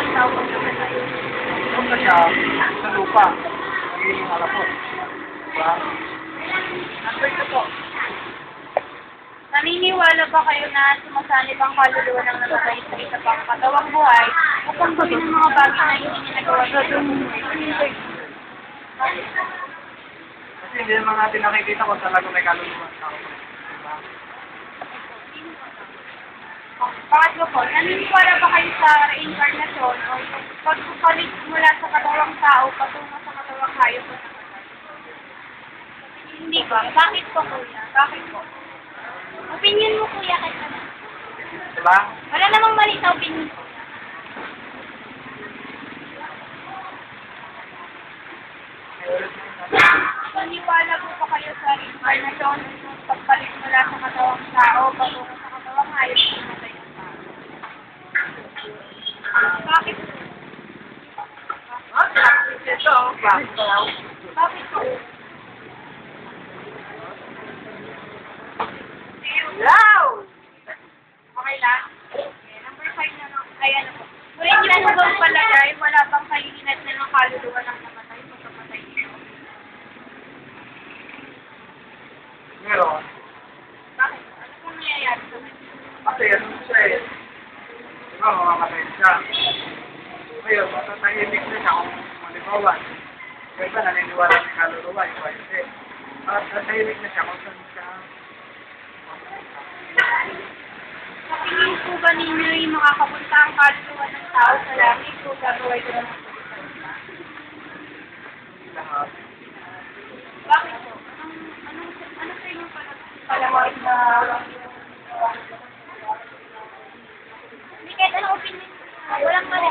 ang tao pag namatay? Kung na siya, sa lupa, magiging malapot. Diba? Answer ko po. Naniniwala ba kayo na sumasanib ang kaluluwa ng namatay sa isa pang katawang buhay upang gawin ng mga bagay na hindi niya nagawa sa buhay? Kasi hindi naman natin nakikita kung talaga may kaluluwa ng tao. Diba? Pangatlo po, naniniwala ba kayo sa reincarnation o yung pagpapalit mula sa katawang tao patungo sa katawang hayop? Hindi ba? Bakit po, kuya? Bakit po? Opinion mo, kuya, kahit ano. Diba? Wala namang mali sa opinion. Naniniwala po ba kayo sa reincarnation yung pagpalit mula sa katawang tao patungo sa katawang hayop na namatay ng tao? Bakit? Ito, bakit daw? Bakit po? Wow! Okay lang? Okay, number 5 na lang. Ay, ano po. Ngunit hindi mo bang palagay, wala bang kahilinat na ng kaluluwa ng namatay pagkamatay nito? Meron. Bakit? Ano pong nangyayari sa kanya? Kasi ano siya eh. Diba, mamamatay siya. Ngayon, matatahimik na siya kung malibawan. Kaya ba naniniwala ng kaluluwa, iba hindi. At natahimik na siya kung saan siya. Sa tingin po ba ninyo yung makakapunta ang kaluluwa ng tao sa langit o gagawin ko ng Lahat. Bakit po? Ano sa inyong palawag na hindi kahit anong opinion. Walang mali.